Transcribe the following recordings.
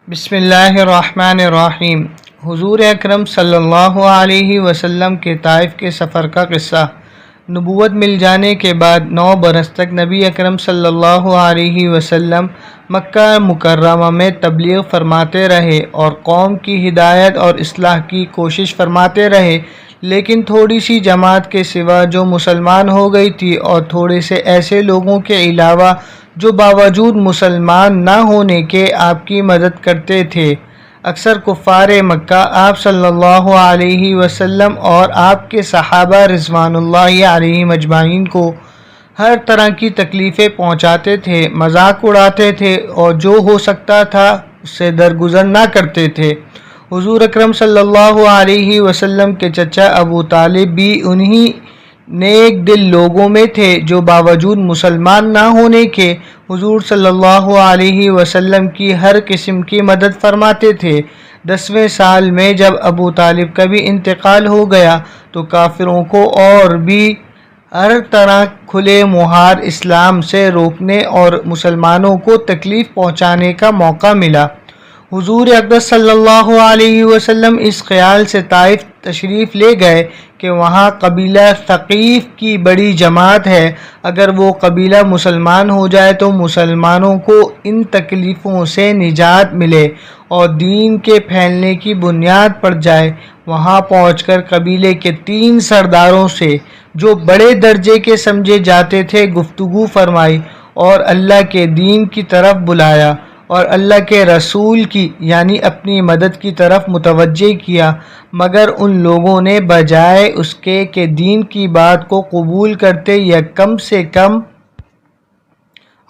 بسم اللہ الرحمن الرحیم۔ حضور اکرم صلی اللہ علیہ وسلم کے طائف کے سفر کا قصہ۔ نبوت مل جانے کے بعد 9 برس تک نبی اکرم صلی اللہ علیہ وسلم مکہ مکرمہ میں تبلیغ فرماتے رہے اور قوم کی ہدایت اور اصلاح کی کوشش فرماتے رہے، لیکن تھوڑی سی جماعت کے سوا جو مسلمان ہو گئی تھی اور تھوڑے سے ایسے لوگوں کے علاوہ جو باوجود مسلمان نہ ہونے کے آپ کی مدد کرتے تھے، اکثر کفار مکہ آپ صلی اللہ علیہ وسلم اور آپ کے صحابہ رضوان اللہ علیہم اجمعین کو ہر طرح کی تکلیفیں پہنچاتے تھے، مذاق اڑاتے تھے اور جو ہو سکتا تھا اس سے درگزر نہ کرتے تھے۔ حضور اکرم صلی اللہ علیہ وسلم کے چچا ابو طالب بھی انہی نیک دل لوگوں میں تھے جو باوجود مسلمان نہ ہونے کے حضور صلی اللہ علیہ وسلم کی ہر قسم کی مدد فرماتے تھے۔ 10ویں سال میں جب ابو طالب کا بھی انتقال ہو گیا تو کافروں کو اور بھی ہر طرح کھلے مہار اسلام سے روکنے اور مسلمانوں کو تکلیف پہنچانے کا موقع ملا۔ حضور اقدس صلی اللہ علیہ وسلم اس خیال سے طائف تشریف لے گئے کہ وہاں قبیلہ ثقیف کی بڑی جماعت ہے، اگر وہ قبیلہ مسلمان ہو جائے تو مسلمانوں کو ان تکلیفوں سے نجات ملے اور دین کے پھیلنے کی بنیاد پڑ جائے۔ وہاں پہنچ کر قبیلے کے 3 سرداروں سے جو بڑے درجے کے سمجھے جاتے تھے گفتگو فرمائی اور اللہ کے دین کی طرف بلایا اور اللہ کے رسول کی یعنی اپنی مدد کی طرف متوجہ کیا، مگر ان لوگوں نے بجائے اس کے کہ دین کی بات کو قبول کرتے یا کم سے کم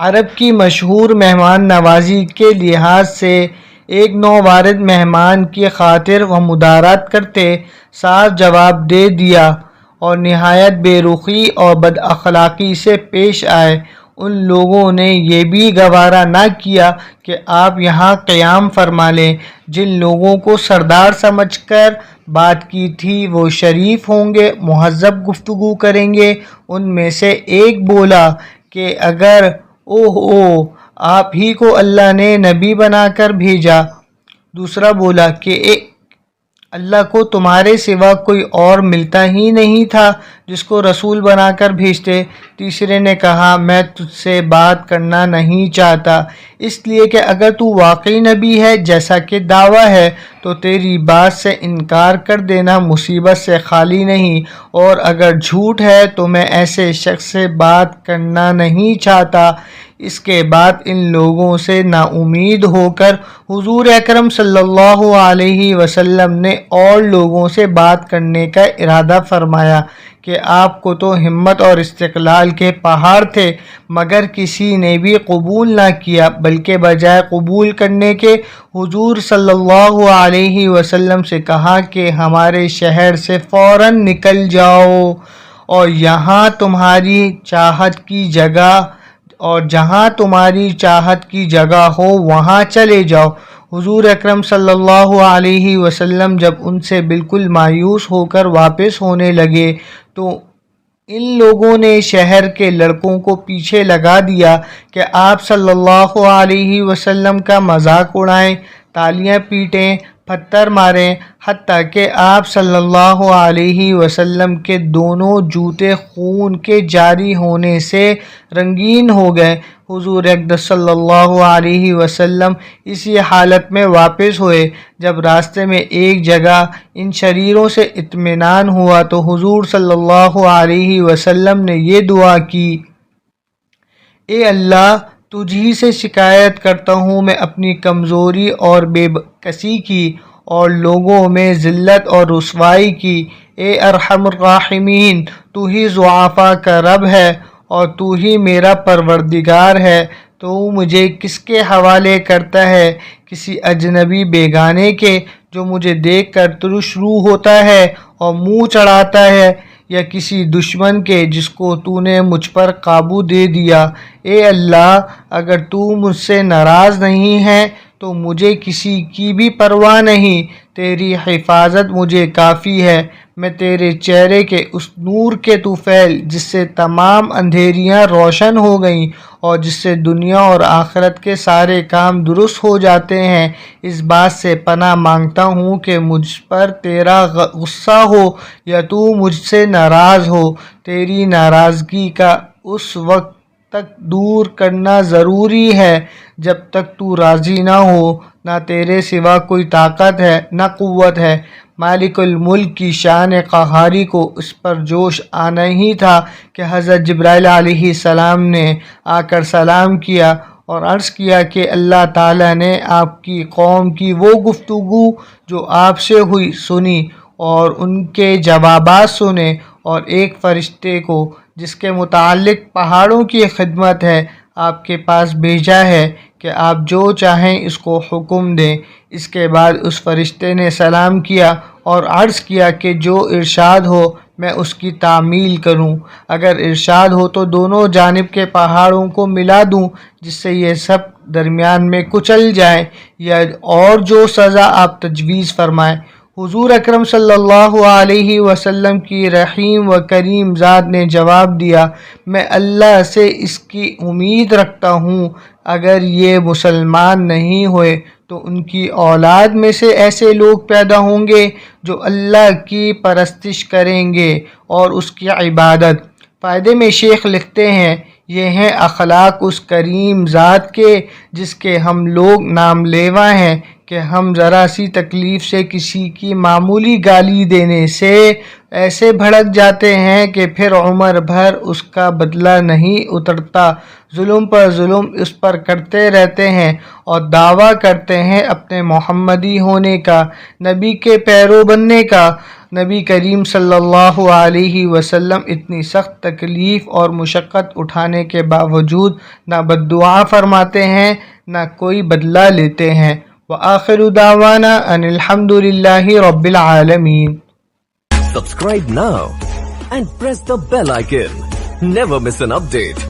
عرب کی مشہور مہمان نوازی کے لحاظ سے ایک نووارد مہمان کی خاطر و مدارات کرتے، صاف جواب دے دیا اور نہایت بے رخی اور بد اخلاقی سے پیش آئے۔ ان لوگوں نے یہ بھی گوارا نہ کیا کہ آپ یہاں قیام فرما لیں۔ جن لوگوں کو سردار سمجھ کر بات کی تھی وہ شریف ہوں گے، مہذب گفتگو کریں گے۔ ان میں سے ایک بولا کہ اگر آپ ہی کو اللہ نے نبی بنا کر بھیجا۔ دوسرا بولا کہ اللہ کو تمہارے سوا کوئی اور ملتا ہی نہیں تھا جس کو رسول بنا کر بھیجتے۔ تیسرے نے کہا میں تجھ سے بات کرنا نہیں چاہتا، اس لیے کہ اگر تو واقعی نبی ہے جیسا کہ دعویٰ ہے تو تیری بات سے انکار کر دینا مصیبت سے خالی نہیں، اور اگر جھوٹ ہے تو میں ایسے شخص سے بات کرنا نہیں چاہتا۔ اس کے بعد ان لوگوں سے نا امید ہو کر حضور اکرم صلی اللہ علیہ وسلم نے اور لوگوں سے بات کرنے کا ارادہ فرمایا کہ آپ کو تو ہمت اور استقلال کے پہاڑ تھے، مگر کسی نے بھی قبول نہ کیا، بلکہ بجائے قبول کرنے کے حضور صلی اللہ علیہ وسلم سے کہا کہ ہمارے شہر سے فوراً نکل جاؤ اور جہاں تمہاری چاہت کی جگہ ہو وہاں چلے جاؤ۔ حضور اکرم صلی اللہ علیہ وسلم جب ان سے بالکل مایوس ہو کر واپس ہونے لگے تو ان لوگوں نے شہر کے لڑکوں کو پیچھے لگا دیا کہ آپ صلی اللہ علیہ وسلم کا مذاق اڑائیں، تالیاں پیٹیں، پتھر ماریں، حتیٰ کہ آپ صلی اللہ علیہ وسلم کے دونوں جوتے خون کے جاری ہونے سے رنگین ہو گئے۔ حضور اقدس صلی اللہ علیہ وسلم اسی حالت میں واپس ہوئے۔ جب راستے میں ایک جگہ ان شریروں سے اطمینان ہوا تو حضور صلی اللہ علیہ وسلم نے یہ دعا کی، اے اللہ تجھ ہی سے شکایت کرتا ہوں میں اپنی کمزوری اور بے کسی کی اور لوگوں میں ذلت اور رسوائی کی۔ اے ارحم الراحمین، تو ہی ضعفاء کا رب ہے اور تو ہی میرا پروردگار ہے، تو مجھے کس کے حوالے کرتا ہے؟ کسی اجنبی بیگانے کے جو مجھے دیکھ کر ترش روح ہوتا ہے اور منہ چڑھاتا ہے، یا کسی دشمن کے جس کو تو نے مجھ پر قابو دے دیا؟ اے اللہ اگر تو مجھ سے ناراض نہیں ہے تو مجھے کسی کی بھی پرواہ نہیں، تیری حفاظت مجھے کافی ہے۔ میں تیرے چہرے کے اس نور کے طفیل جس سے تمام اندھیریاں روشن ہو گئیں اور جس سے دنیا اور آخرت کے سارے کام درست ہو جاتے ہیں، اس بات سے پناہ مانگتا ہوں کہ مجھ پر تیرا غصہ ہو یا تو مجھ سے ناراض ہو۔ تیری ناراضگی کا اس وقت تک دور کرنا ضروری ہے جب تک تو راضی نہ ہو۔ نہ تیرے سوا کوئی طاقت ہے نہ قوت ہے۔ مالک الملک کی شان قہاری کو اس پر جوش آنا ہی تھا کہ حضرت جبرائیل علیہ السلام نے آ کر سلام کیا اور عرض کیا کہ اللہ تعالیٰ نے آپ کی قوم کی وہ گفتگو جو آپ سے ہوئی سنی اور ان کے جوابات سنے، اور ایک فرشتے کو جس کے متعلق پہاڑوں کی خدمت ہے آپ کے پاس بھیجا ہے کہ آپ جو چاہیں اس کو حکم دیں۔ اس کے بعد اس فرشتے نے سلام کیا اور عرض کیا کہ جو ارشاد ہو میں اس کی تعمیل کروں، اگر ارشاد ہو تو دونوں جانب کے پہاڑوں کو ملا دوں جس سے یہ سب درمیان میں کچل جائیں، یا اور جو سزا آپ تجویز فرمائیں۔ حضور اکرم صلی اللہ علیہ وسلم کی رحیم و کریم ذات نے جواب دیا، میں اللہ سے اس کی امید رکھتا ہوں اگر یہ مسلمان نہیں ہوئے تو ان کی اولاد میں سے ایسے لوگ پیدا ہوں گے جو اللہ کی پرستش کریں گے اور اس کی عبادت۔ فائدے میں شیخ لکھتے ہیں، یہ ہیں اخلاق اس کریم ذات کے جس کے ہم لوگ نام لیوا ہیں کہ ہم ذرا سی تکلیف سے کسی کی معمولی گالی دینے سے ایسے بھڑک جاتے ہیں کہ پھر عمر بھر اس کا بدلہ نہیں اترتا، ظلم پر ظلم اس پر کرتے رہتے ہیں اور دعویٰ کرتے ہیں اپنے محمدی ہونے کا، نبی کے پیرو بننے کا۔ نبی کریم صلی اللہ علیہ وسلم اتنی سخت تکلیف اور مشقت اٹھانے کے باوجود نہ بددعا فرماتے ہیں نہ کوئی بدلہ لیتے ہیں۔ وآخر دعوانا ان الحمد للہ رب العالمین۔ Subscribe now and press the bell icon. Never miss an update.